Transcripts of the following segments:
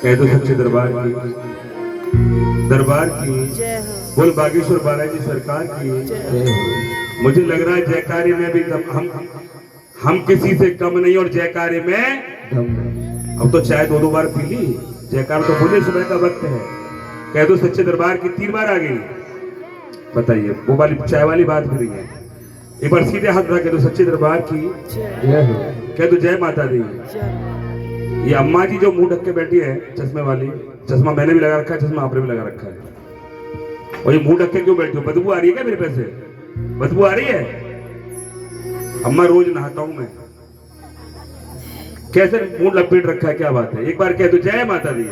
कह दो सच्चे दरबार की बोल बागेश्वर बालाजी सरकार की। मुझे लग रहा है जयकारे में भी हम किसी से कम नहीं और जयकारे में अब तो चाय दो बार पी ली, जयकार तो बोले सुबह का वक्त है। कह दो सच्चे दरबार की 3 बार आ गई। बताइए वो वाली चाय वाली बात भी नहीं है। एक बार सीधे हाथ रखा कह दो सच्चे दरबार की, कह दो जय माता दी। ये अम्मा जी जो मुंह ढक के बैठी है चश्मे वाली, चश्मा मैंने भी लगा रखा है, चश्मा आपने भी लगा रखा है, और ये मुंह ढक के क्यों बैठी हो? बदबू आ रही है क्या मेरे पैसे? बदबू आ रही है? अम्मा रोज नहाता हूं मैं, कैसे मुंह लपेट रखा है, क्या बात है? एक बार कह दो जय माता दी,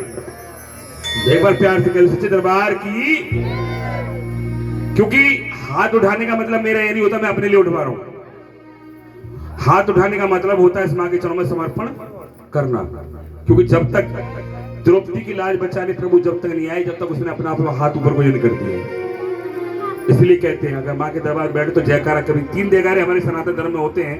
एक बार प्यार से कह दो सच्चे दरबार की। क्योंकि हाथ उठाने का मतलब मेरा ये नहीं होता मैं अपने लिए उठवा रहा हूं। हाथ उठाने का मतलब होता है इस मां के चरणों में समर्पण करना। क्योंकि जब तक द्रौपदी की लाज बचाने प्रभु जब तक नहीं आए, जब तक उसने अपना हाथ ऊपर को नहीं कर दिया। इसलिए कहते हैं अगर मां के दरबार बैठे तो जयकारा कभी 3 जयकारे हमारे सनातन धर्म में होते हैं,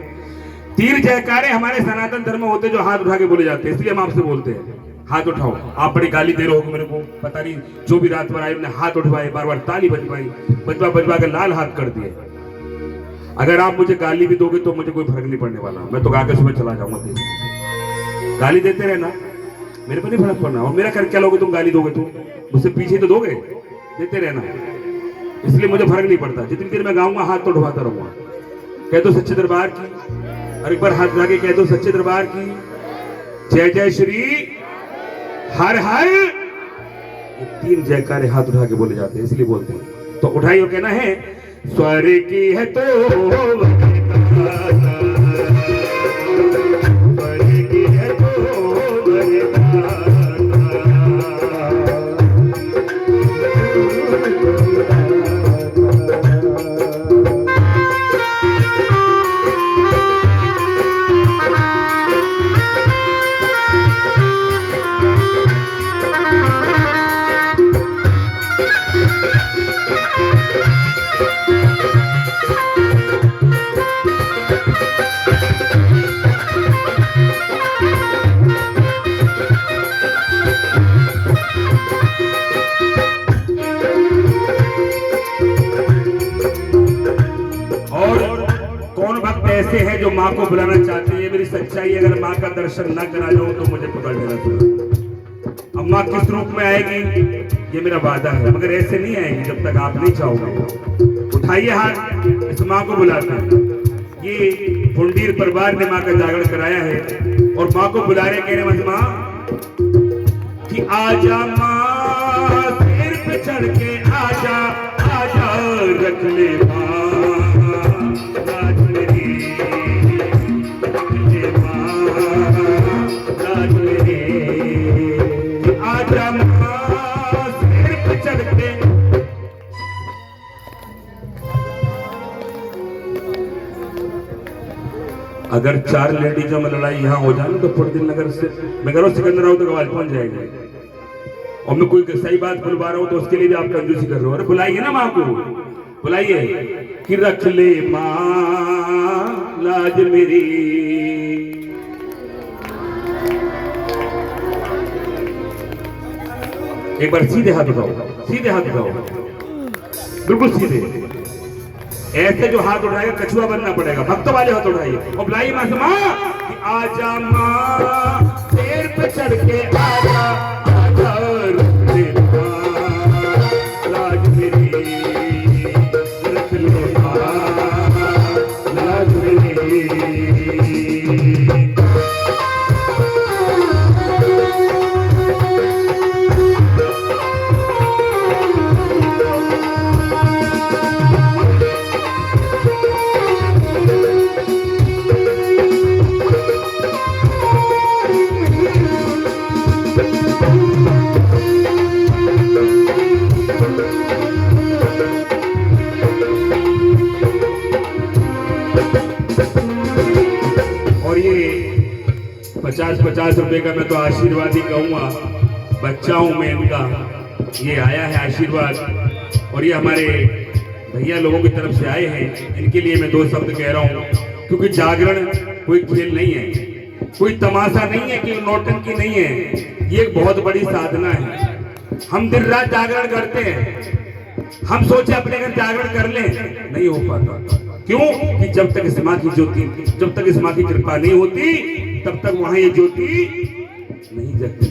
3 जयकारे हमारे सनातन धर्म में होते हैं जो हाथ उठा के बोले जाते हैं। इसलिए हम आपसे बोलते हैं हाथ उठाओ। आप बड़ी गाली दे रहे हो मेरे को, पता नहीं जो भी रात भर आए उन्होंने हाथ उठवाए, बार बार ताली बजवाई, बजवा के लाल हाथ कर दिए। अगर आप मुझे गाली भी दोगे तो मुझे कोई फर्क नहीं पड़ने वाला, मैं तो गा के सुबह चला जाऊंगा। गाली देते रहना, मेरे को नहीं फर्क पड़ना। और मेरा कर क्या लोगे तुम? गाली दोगे तुम मुझसे पीछे तो दोगे, देते रहना। इसलिए मुझे फर्क नहीं पड़ता, जितनी देर मैं गाऊंगा हाथ तो उठवाता रहूंगा। कह दो सच्चे दरबार की, और एक बार हाथ उठा के कह दो सच्चे दरबार की जय जय श्री हर हर। ये 3 जयकारे हाथ उठा के बोले जाते हैं, इसलिए बोलते हैं। तो उठाई और कहना है स्वर की है तो ऐसे हैं जो माँ को बुलाना चाहते हैं। ये मेरी सच्चाई। अगर माँ का दर्शन न करा जाऊं तो मुझे पकड़ लेना चाहिए। अब माँ किस रूप में आएगी ये मेरा वादा है, मगर ऐसे नहीं आएगी जब तक आप नहीं चाहोगे। उठाइए हाथ, इस माँ को बुलाते हैं। ये पुंडीर परिवार ने माँ का जागरण कराया है और माँ को बुला रहे, कह रहे माँ कि आजा माँ सिर पे चढ़ के आजा, आजा रख ले माँ अगर 4 लेडीजों में लड़ाई यहाँ हो जाए तो पुरदिल नगर से मैं कह रहा हूँ सिकंदर राव तक आवाज पहुंच जाएगी। और मैं कोई सही बात बुलवा रहा हूं तो उसके लिए भी आप कंजूसी कर रहे हो। अरे बुलाइए ना माँ को, बुलाइए कि रख ले माँ लाज मेरी। एक बार सीधे हाथ उठाओ, सीधे हाथ उठाओ, बिल्कुल सीधे। ऐसे जो हाथ उठाएगा कछुआ बनना पड़ेगा। भक्तों वाले हाथ उठाइए और बुलाइए माँ से, माँ कि आजा माँ पेड़ पे चढ़ के आजा, आजा रख ले माँ लाज मेरी, रख ले माँ लाज मेरी। और ये 50-50 रुपए का मैं तो आशीर्वाद ही कहूँगा। बच्चा हूँ मैं इनका, ये आया है आशीर्वाद और ये हमारे भैया लोगों की तरफ से आए हैं। इनके लिए मैं 2 शब्द कह रहा हूँ, क्योंकि जागरण कोई खेल नहीं है, कोई तमाशा नहीं है, कि नौटंकी नहीं है। ये एक बहुत बड़ी साधना है। हम दिन रात जागरण करते हैं, हम सोचे अपने घर जागरण कर लें, नहीं हो पाता। क्यों? कि जब तक इस माँ की ज्योति, जब तक इस माँ की कृपा नहीं होती तब तक वहां ये ज्योति नहीं जगती।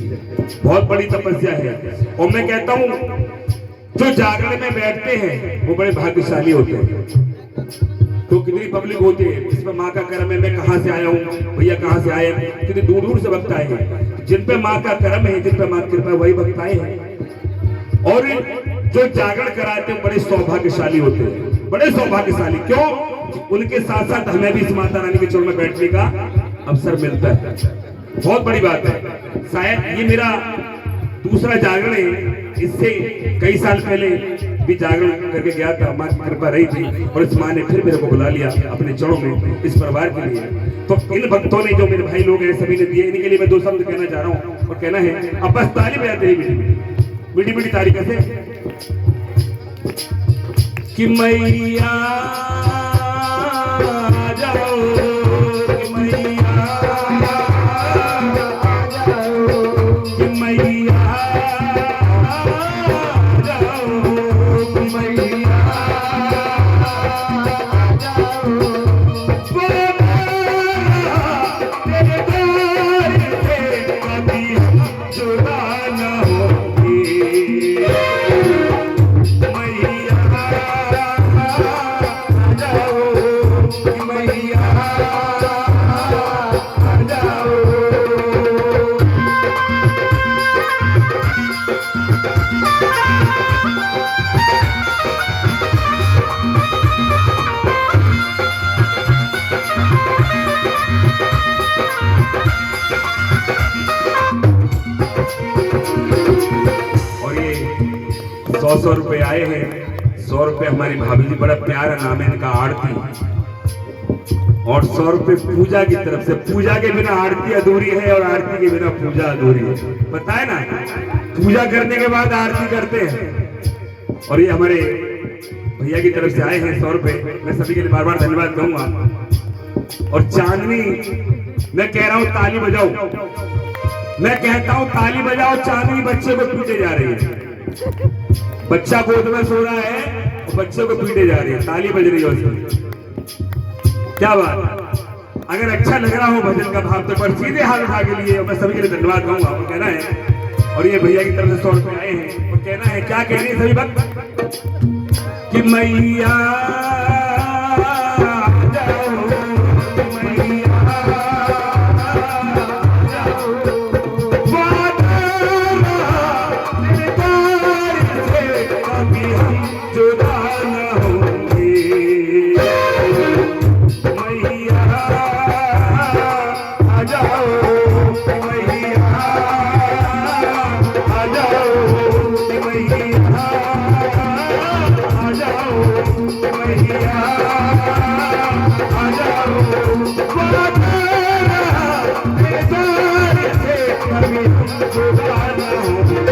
बहुत बड़ी तपस्या है। और मैं कहता हूं जो जागरण में बैठते हैं वो बड़े भाग्यशाली होते हैं। तो कितनी पब्लिक होती है, इसमें माँ का कर्म है, मैं कहां से आया हूँ, भैया कहां से आए, कितनी दूर दूर से भक्त आए हैं। जिन पे माँ का कर्म है, जिन पे माँ की कृपा, वही भक्त आए हैं। और जो जागरण कराते हैं बड़े सौभाग्यशाली होते हैं, बड़े सौभाग्यशाली। क्यों? उनके साथ साथ हमें भी इस माता रानी के चरण में बैठने का अवसर मिलता है। बहुत बड़ी बात है। शायद ये मेरा दूसरा जागरण है, इससे कई साल पहले भी जागरण करके गया था, माँ की कृपा रही थी और इस माँ ने फिर मेरे को बुला लिया अपने चरणों में इस परिवार के लिए। तो इन भक्तों ने, जो मेरे भाई लोग हैं, सभी ने दिए, इनके लिए मैं 2 शब्द कहना चाह रहा हूँ। और कहना है, अब बस ताली बजाते ही मीठी मीठी ताली कैसे कि मैया जाओ, कि मैया जाओ, कि मैया जाओ, कि मैया जाओ, तेरे द्वार से कभी जुदा न होंगे। और ये 100 रुपए आए हैं। 100 रुपए हमारी भाभी जी, बड़ा प्यारा नाम है इनका, आरती। और 100 रुपए पूजा की तरफ से। पूजा के बिना आरती अधूरी है और आरती के बिना पूजा अधूरी है, पता है ना। पूजा करने के बाद आरती करते हैं। और ये हमारे भैया की तरफ से आए हैं 100 रुपए। मैं सभी के लिए बार बार धन्यवाद कहूंगा। और चांदनी, मैं कह रहा हूं ताली बजाओ, मैं कहता हूं ताली बजाओ। चांदनी बच्चे को पीटे जा रही है, बच्चा गोद में सो रहा है और बच्चे को पीटे जा रही है, ताली बज रही है उसमें। क्या बात। अगर अच्छा लग रहा हो भजन का भाव तो पर सीधे हाथ उठा के लिए मैं सभी के लिए धन्यवाद कहूंगा। वो कहना है, और ये भैया की तरफ से 100 रुपए आए हैं। और कहना है, क्या कह रही है सभी भक्त कि मैया I तुम जुदा न होंगे।